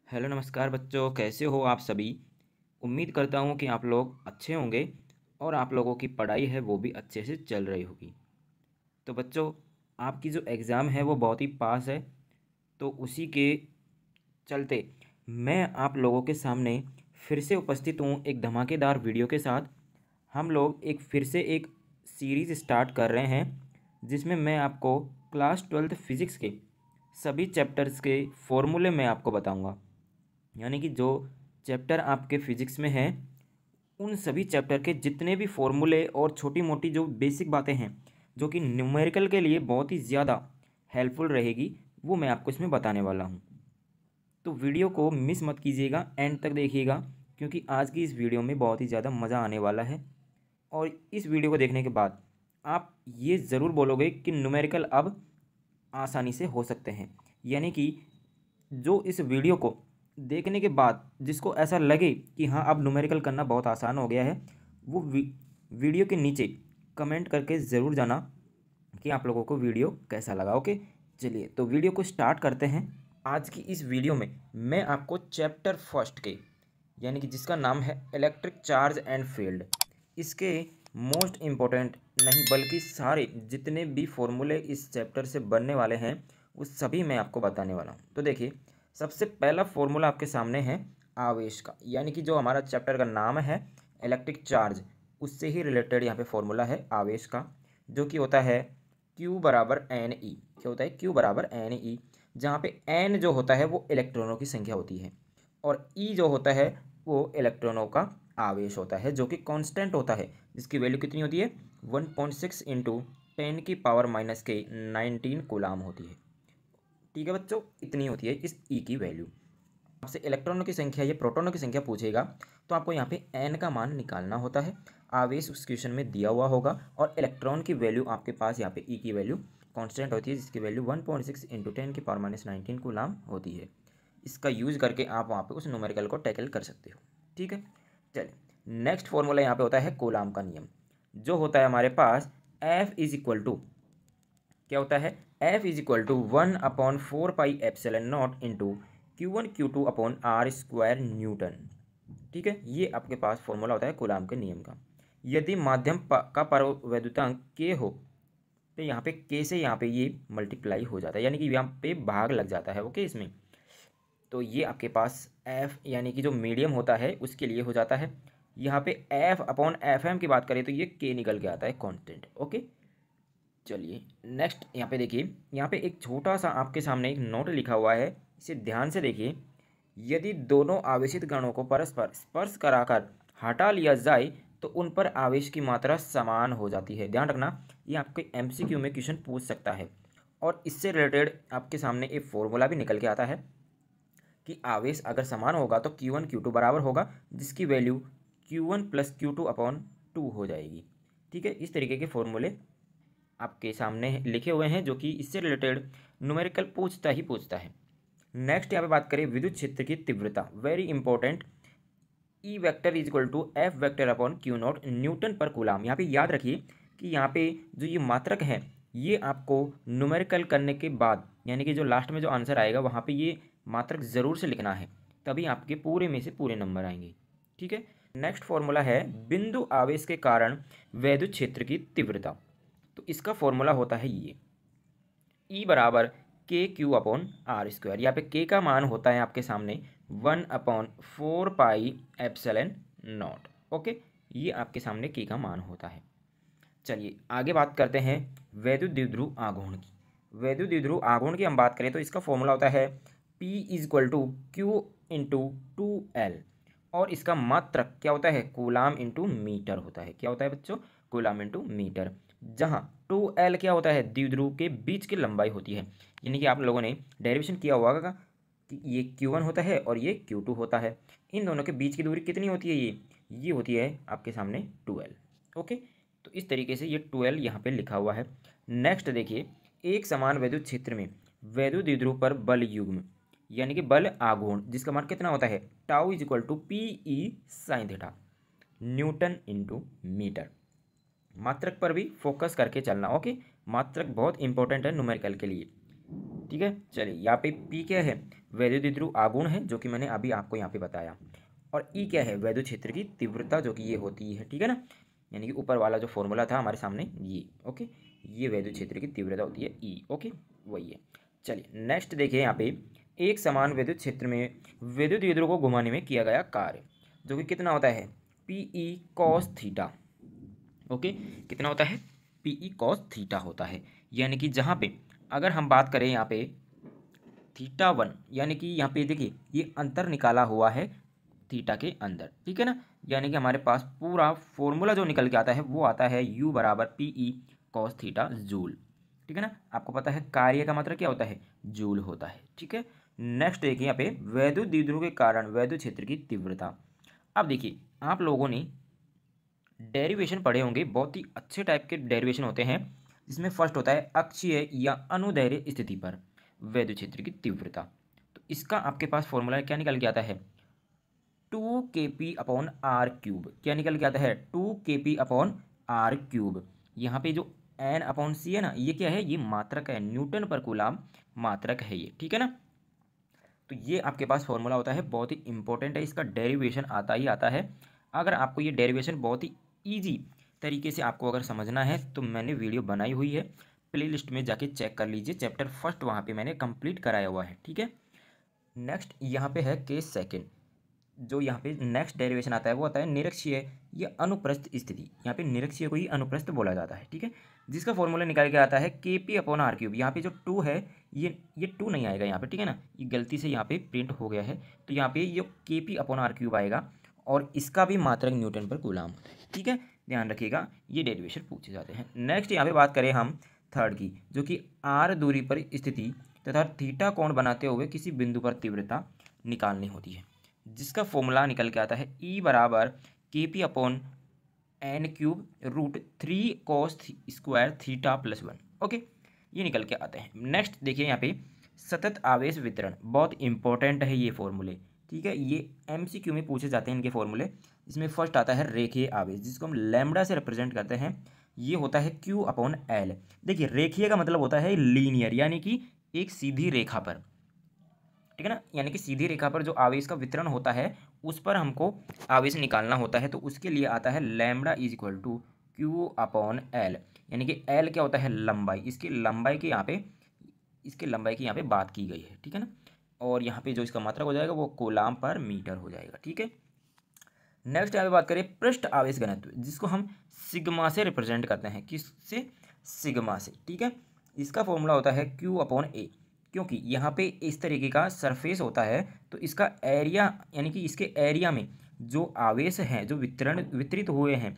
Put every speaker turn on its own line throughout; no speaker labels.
Hello नमस्कार बच्चों, कैसे हो आप सभी। उम्मीद करता हूँ कि आप लोग अच्छे होंगे और आप लोगों की पढ़ाई है वो भी अच्छे से चल रही होगी। तो बच्चों, आपकी जो एग्ज़ाम है वो बहुत ही पास है। तो उसी के चलते मैं आप लोगों के सामने फिर से उपस्थित हूँ एक धमाकेदार वीडियो के साथ। हम लोग फिर से एक सीरीज़ स्टार्ट कर रहे हैं जिसमें मैं आपको क्लास 12th फिज़िक्स के सभी चैप्टर्स के फॉर्मूले मैं आपको बताऊंगा। यानी कि जो चैप्टर आपके फिजिक्स में हैं उन सभी चैप्टर के जितने भी फॉर्मूले और छोटी मोटी जो बेसिक बातें हैं जो कि न्यूमेरिकल के लिए बहुत ही ज़्यादा हेल्पफुल रहेगी, वो मैं आपको इसमें बताने वाला हूँ। तो वीडियो को मिस मत कीजिएगा, एंड तक देखिएगा, क्योंकि आज की इस वीडियो में बहुत ही ज़्यादा मज़ा आने वाला है। और इस वीडियो को देखने के बाद आप ये ज़रूर बोलोगे कि न्यूमेरिकल अब आसानी से हो सकते हैं। यानी कि जो इस वीडियो को देखने के बाद जिसको ऐसा लगे कि हाँ अब न्यूमेरिकल करना बहुत आसान हो गया है, वो वीडियो के नीचे कमेंट करके ज़रूर जाना कि आप लोगों को वीडियो कैसा लगा। ओके, चलिए तो वीडियो को स्टार्ट करते हैं। आज की इस वीडियो में मैं आपको चैप्टर फर्स्ट के, यानी कि जिसका नाम है इलेक्ट्रिक चार्ज एंड फील्ड, इसके मोस्ट इम्पोर्टेंट नहीं बल्कि सारे जितने भी फॉर्मूले इस चैप्टर से बनने वाले हैं वो सभी मैं आपको बताने वाला हूँ। तो देखिए, सबसे पहला फॉर्मूला आपके सामने है आवेश का, यानी कि जो हमारा चैप्टर का नाम है इलेक्ट्रिक चार्ज, उससे ही रिलेटेड यहाँ पे फॉर्मूला है आवेश का, जो कि होता है Q बराबर एन ई। क्या होता है? Q बराबर एन ई, जहाँ पे एन जो होता है वो इलेक्ट्रॉनों की संख्या होती है और ई जो होता है वो इलेक्ट्रॉनों का आवेश होता है, जो कि कांस्टेंट होता है, जिसकी वैल्यू कितनी होती है 1.6 इंटू 10⁻⁻⁹ कूलाम होती है। ठीक है बच्चों, इतनी होती है इस ई की वैल्यू। आपसे इलेक्ट्रॉनों की संख्या या प्रोटॉनों की संख्या पूछेगा तो आपको यहाँ पे एन का मान निकालना होता है। आवेश उस क्वेश्चन में दिया हुआ होगा और इलेक्ट्रॉन की वैल्यू आपके पास यहाँ पे ई की वैल्यू कांस्टेंट होती है, जिसकी वैल्यू 1.6 इंटू 10⁻⁻⁹ कूलाम होती है। इसका यूज करके आप वहाँ पे उस न्यूमेरिकल को टैकल कर सकते हो। ठीक है, चलिए नेक्स्ट फॉर्मूला यहाँ पे होता है कूलाम का नियम, जो होता है हमारे पास F इज इक्वल टू, क्या होता है? F is equal to 1/4πε0 into Q1 Q2/R² newton. ठीक है, ये आपके पास फॉर्मूला होता है कूलाम के नियम का। यदि माध्यम का परवैद्युतांक K हो तो यहाँ पे K से यहाँ पे ये मल्टीप्लाई हो जाता है, यानी कि यहाँ पे भाग लग जाता है। ओके, इसमें तो ये आपके पास F यानी कि जो मीडियम होता है उसके लिए हो जाता है। यहाँ पे F/FM की बात करें तो ये K निकल के आता है कांस्टेंट। ओके, चलिए नेक्स्ट यहाँ पे देखिए, यहाँ पे एक छोटा सा आपके सामने एक नोट लिखा हुआ है, इसे ध्यान से देखिए। यदि दोनों आवेशित कणों को परस्पर स्पर्श कराकर हटा लिया जाए तो उन पर आवेश की मात्रा समान हो जाती है। ध्यान रखना, ये आपके एमसीक्यू में क्वेश्चन पूछ सकता है और इससे रिलेटेड आपके सामने एक फॉर्मूला भी निकल के आता है कि आवेश अगर समान होगा तो Q1 Q2 बराबर होगा, जिसकी वैल्यू Q1 + Q2/2 हो जाएगी। ठीक है, इस तरीके के फॉर्मूले आपके सामने लिखे हुए हैं जो कि इससे रिलेटेड न्यूमेरिकल पूछता ही पूछता है। नेक्स्ट यहाँ पे बात करें विद्युत क्षेत्र की तीव्रता, very important. E vector is equal to F vector upon Q naught newton पर कूलाम। यहाँ पे याद रखिए कि यहाँ पे जो ये मात्रक है ये आपको न्यूमेरिकल करने के बाद, यानी कि जो लास्ट में जो आंसर आएगा वहाँ पे ये मात्रक ज़रूर से लिखना है, तभी आपके पूरे में से पूरे नंबर आएंगे। ठीक है, नेक्स्ट फॉर्मूला है बिंदु आवेश के कारण वैद्युत क्षेत्र की तीव्रता। तो इसका फॉर्मूला होता है ये ई बराबर KQ/R²। यहाँ पे के का मान होता है आपके सामने 1/4πε0। ओके, ये आपके सामने के का मान होता है। चलिए आगे बात करते हैं वैद्युत द्विध्रुव आघूर्ण की। वैद्युत द्विध्रुव आघूर्ण की हम बात करें तो इसका फॉर्मूला होता है P is equal to Q into 2L, और इसका मात्रक क्या होता है? कूलाम इंटू मीटर होता है। क्या होता है बच्चों? कूलाम इंटू मीटर, जहाँ 2L क्या होता है? द्विध्रुव के बीच की लंबाई होती है। यानी कि आप लोगों ने डेरिवेशन किया होगा कि ये Q1 होता है और ये Q2 होता है, इन दोनों के बीच की दूरी कितनी होती है? ये होती है आपके सामने 2L। ओके, तो इस तरीके से ये 12 यहाँ पे लिखा हुआ है। नेक्स्ट देखिए, एक समान वैद्युत क्षेत्र में वैद्युत द्विध्रुव पर बल युग्म, यानी कि बल आघूर्ण, जिसका मान कितना होता है? Tau is equal to PE sin theta newton into metre. मात्रक पर भी फोकस करके चलना। ओके, मात्रक बहुत इंपॉर्टेंट है न्यूमेरिकल के लिए। ठीक है, चलिए यहाँ पे P क्या है? वैद्युत द्विध्रुव आघूर्ण है जो कि मैंने अभी आपको यहाँ पे बताया। और ई क्या है, वैद्युत क्षेत्र की तीव्रता जो कि ये होती है, ठीक है ना। यानी कि ऊपर वाला जो फॉर्मूला था हमारे सामने ये, ओके, ये वैद्युत क्षेत्र की तीव्रता होती है ई, ओके, वही है। चलिए नेक्स्ट देखिए यहाँ पे, एक समान विद्युत क्षेत्र में विद्युत द्विध्रुव को घुमाने में किया गया कार्य जो कि कितना होता है, P E cos theta, okay, कितना होता है, पी ई कॉस थीटा होता है। यानी कि जहाँ पे अगर हम बात करें यहाँ पे थीटा वन, यानी कि यहाँ पे देखिए ये अंतर निकाला हुआ है थीटा के अंदर, ठीक है ना। यानी कि हमारे पास पूरा फॉर्मूला जो निकल के आता है वो आता है u बराबर P E cos theta joule, ठीक है ना। आपको पता है कार्य का मात्रा क्या होता है, जूल होता है, ठीक है। नेक्स्ट देखिए यहाँ पे वैद्युत द्विध्रुव के कारण वैद्युत क्षेत्र की तीव्रता। अब देखिए आप लोगों ने डेरिवेशन पढ़े होंगे, बहुत ही अच्छे टाइप के डेरिवेशन होते हैं, जिसमें फर्स्ट होता है अक्षीय या अनुदैर्घ्य स्थिति पर वैद्युत क्षेत्र की तीव्रता। तो इसका आपके पास फॉर्मूला क्या निकल के आता है, 2 kp/r³ क्या निकल के आता है, 2 kp/r³। यहाँ पे जो n/c है ना, ये क्या है, ये मात्रक है, न्यूटन पर कूलाम मात्रक है ये, ठीक है ना। तो ये आपके पास फॉर्मूला होता है, बहुत ही इंपॉर्टेंट है, इसका डेरिवेशन आता ही आता है। अगर आपको ये डेरिवेशन बहुत ही ईजी तरीके से आपको अगर समझना है तो मैंने वीडियो बनाई हुई है, प्लेलिस्ट में जाके चेक कर लीजिए, चैप्टर फर्स्ट वहाँ पे मैंने कंप्लीट कराया हुआ है, ठीक है। नेक्स्ट यहाँ पे है केस सेकेंड, जो यहाँ पे नेक्स्ट डेरिवेशन आता है वो आता है निरक्षीय या अनुप्रस्थ स्थिति। यहाँ पे निरक्षीय को ही अनुप्रस्थ बोला जाता है, ठीक है, जिसका फॉर्मूला निकाल के आता है kp/r³। यहाँ पे जो 2 है ये 2 नहीं आएगा यहाँ पे, ठीक है ना, ये गलती से यहाँ पे प्रिंट हो गया है, तो यहाँ पे ये kp/r³ आएगा और इसका भी मात्रक न्यूटन पर कूलाम होता है, ठीक है, ध्यान रखिएगा, ये डेरिवेशन पूछे जाते हैं। नेक्स्ट यहाँ पे बात करें हम थर्ड की, जो कि r दूरी पर स्थिति तथा थीटा कोण बनाते हुए किसी बिंदु पर तीव्रता निकालनी होती है, जिसका फॉर्मूला निकल के आता है E बराबर kp/n³ √3 cos² θ+1, ओके, ये निकल के आते हैं। नेक्स्ट देखिए यहाँ पे सतत आवेश वितरण, बहुत इंपॉर्टेंट है ये फॉर्मूले, ठीक है, ये MCQ में पूछे जाते हैं इनके फॉर्मूले। इसमें फर्स्ट आता है रेखीय आवेश, जिसको हम लैम्बडा से रिप्रेजेंट करते हैं, ये होता है Q/L। देखिए रेखीय का मतलब होता है लीनियर, यानी कि एक सीधी रेखा पर, ठीक है ना, यानी कि सीधी रेखा पर जो आवेश का वितरण होता है उस पर हमको आवेश निकालना होता है, तो उसके लिए आता है lambda is equal to Q/L। यानी कि L क्या होता है, लंबाई, इसकी लंबाई की यहाँ पे, इसकी लंबाई की यहाँ पे बात की गई है, ठीक है ना। और यहाँ पे जो इसका मात्रक हो जाएगा वो कूलाम पर मीटर हो जाएगा, ठीक है। नेक्स्ट यहाँ पे बात करें पृष्ठ आवेश घनत्व, जिसको हम सिग्मा से रिप्रेजेंट करते हैं, किससे, सिग्मा से, ठीक है। इसका फॉर्मूला होता है Q/A, क्योंकि यहाँ पे इस तरीके का सरफेस होता है तो इसका एरिया, यानी कि इसके एरिया में जो आवेश हैं जो वितरित हुए हैं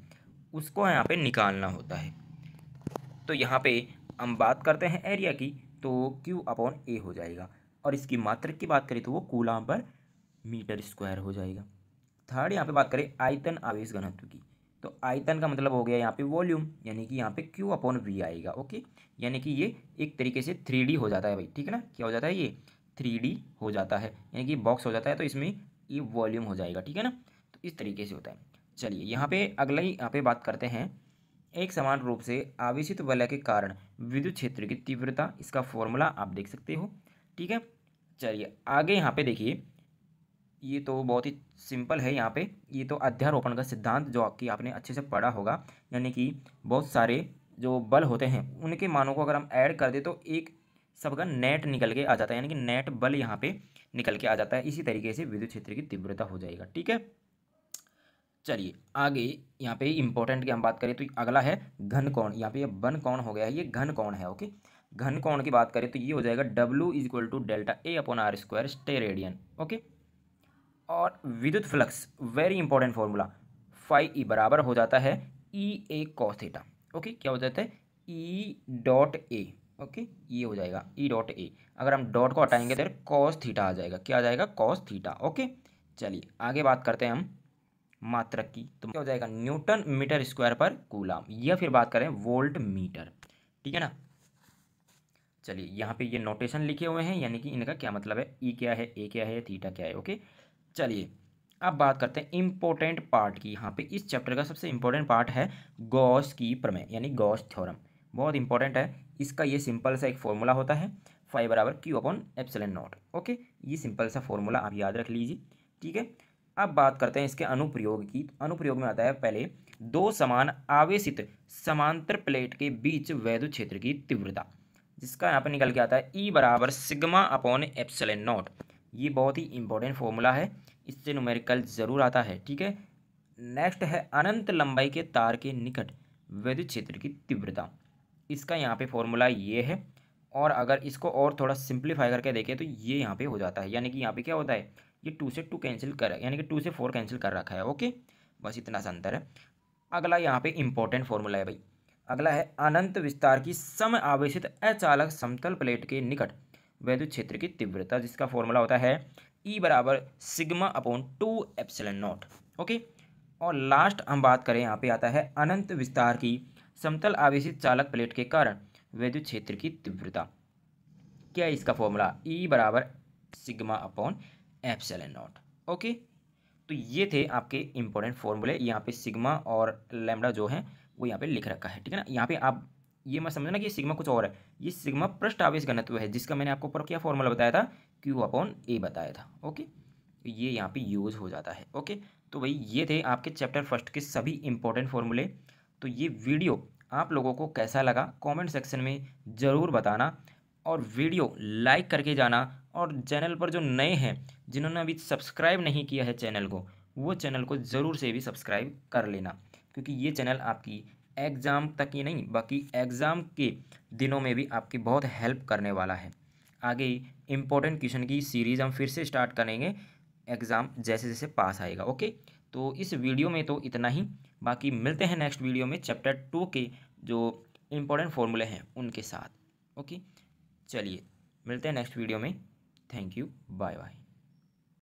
उसको यहाँ पे निकालना होता है। तो यहाँ पे हम बात करते हैं एरिया की, तो Q/A हो जाएगा, और इसकी मात्रक की बात करें तो वो कूलाम पर मीटर स्क्वायर हो जाएगा। थर्ड यहाँ पे बात करें आयतन आवेश घनत्व की, तो आयतन का मतलब हो गया यहाँ पे वॉल्यूम, यानी कि यहाँ पे Q/V आएगा, ओके। यानी कि ये एक तरीके से 3D हो जाता है भाई, ठीक है ना, क्या हो जाता है, ये 3D हो जाता है, यानी कि बॉक्स हो जाता है, तो इसमें ये वॉल्यूम हो जाएगा, ठीक है ना। तो इस तरीके से होता है। चलिए यहाँ पे अगला ही यहाँ पे बात करते हैं, एक समान रूप से आवेशित वलय के कारण विद्युत क्षेत्र की तीव्रता, इसका फॉर्मूला आप देख सकते हो, ठीक है। चलिए आगे यहाँ पे देखिए, ये तो बहुत ही सिंपल है, यहाँ पे ये तो अध्यारोपण का सिद्धांत जो कि आपने अच्छे से पढ़ा होगा, यानी कि बहुत सारे जो बल होते हैं उनके मानों को अगर हम ऐड कर दें तो एक सबका नेट निकल के आ जाता है, यानी कि नेट बल यहाँ पे निकल के आ जाता है। इसी तरीके से विद्युत क्षेत्र की तीव्रता हो जाएगा, ठीक है। चलिए आगे यहाँ पे इंपॉर्टेंट की हम बात करें तो अगला है घन कोण, यहाँ पे ये बन कोण हो गया है, ये घन कोण है, ओके। घन कोण की बात करें तो ये हो जाएगा W = ΔA/r² stay radian, okay. और विद्युत flux, very important formula, φE बराबर हो जाता है EA cos थीटा, ओके, क्या हो जाता है E.A, ओके, ये हो जाएगा E.A। अगर हम डॉट को हटाएंगे तो cos थीटा आ जाएगा, क्या आ जाएगा, cos थीटा, ओके। चलिए आगे बात करते हैं हम मात्रक की, तो क्या हो जाएगा न्यूटन मीटर स्क्वायर पर कूलाम, या फिर बात करें वोल्ट मीटर, ठीक है ना। चलिए यहाँ पे ये नोटेशन लिखे हुए हैं, यानी कि इनका क्या मतलब है, ई क्या है, ए क्या है, थीटा क्या है, ओके। चलिए अब बात करते हैं इम्पोर्टेंट पार्ट की। यहाँ पे इस चैप्टर का सबसे इम्पोर्टेंट पार्ट है गॉस की प्रमेय, यानी गॉस थ्योरम, बहुत इंपॉर्टेंट है। इसका ये सिंपल सा एक फॉर्मूला होता है, फाई बराबर Q upon epsilon not. Okay, ये सिंपल सा फॉर्मूला आप याद रख लीजिए। ठीक है, अब बात करते हैं इसके अनुप्रयोग की। अनुप्रयोग में आता है पहले दो समान आवेशित समांतर प्लेट के बीच वैद्युत क्षेत्र की तीव्रता, जिसका यहाँ पर निकल के आता है ई बराबर सिग्मा अपॉन एप्सिलॉन नॉट। ये बहुत ही इंपॉर्टेंट फॉर्मूला है, इससे न्यूमेरिकल जरूर आता है। ठीक है, नेक्स्ट है अनंत लंबाई के तार के निकट वैद्युत क्षेत्र की तीव्रता। इसका यहाँ पे फॉर्मूला ये है, और अगर इसको और थोड़ा सिंप्लीफाई करके देखें तो ये यहाँ पे हो जाता है, यानी कि यहाँ पे क्या होता है, ये 2 से 2 कैंसिल कर, यानी कि 2 से 4 कैंसिल कर रखा है। ओके, बस इतना सा अंतर है। अगला यहाँ पे इंपॉर्टेंट फॉर्मूला है भाई, अगला है अनंत विस्तार की सम आवेशित अचालक समतल प्लेट के निकट वैद्युत क्षेत्र की तीव्रता, जिसका फॉर्मूला होता है ई बराबर sigma upon 2 epsilon not. Okay, और लास्ट हम बात करें, यहाँ पे आता है अनंत विस्तार की समतल आवेशित चालक प्लेट के कारण वैद्युत क्षेत्र की तीव्रता। क्या है इसका फॉर्मूला, ई बराबर sigma upon epsilon not. Okay, तो ये थे आपके इंपॉर्टेंट फॉर्मूले। यहाँ पे सिग्मा और लैम्डा जो है वो यहाँ पे लिख रखा है। ठीक है ना, यहाँ पे आप ये मत समझना कि ये सिग्मा कुछ और है, ये सिग्मा पृष्ठ आवेश घनत्व है, जिसका मैंने आपको ऊपर क्या फॉर्मूला बताया था, क्यू अपॉन ए बताया था। ओके, तो ये यहाँ पे यूज हो जाता है। ओके, तो भाई ये थे आपके चैप्टर फर्स्ट के सभी इंपॉर्टेंट फॉर्मूले। तो ये वीडियो आप लोगों को कैसा लगा कमेंट सेक्शन में ज़रूर बताना, और वीडियो लाइक करके जाना, और चैनल पर जो नए हैं जिन्होंने अभी सब्सक्राइब नहीं किया है चैनल को, वो चैनल को ज़रूर से भी सब्सक्राइब कर लेना, क्योंकि ये चैनल आपकी एग्ज़ाम तक ही नहीं बाकी एग्ज़ाम के दिनों में भी आपकी बहुत हेल्प करने वाला है। आगे इम्पोर्टेंट क्वेश्चन की सीरीज़ हम फिर से स्टार्ट करेंगे एग्ज़ाम जैसे जैसे पास आएगा। ओके, तो इस वीडियो में तो इतना ही, बाकी मिलते हैं नेक्स्ट वीडियो में चैप्टर 2 के जो इम्पोर्टेंट फॉर्मूले हैं उनके साथ। ओके, चलिए मिलते हैं नेक्स्ट वीडियो में। Thank you, bye bye.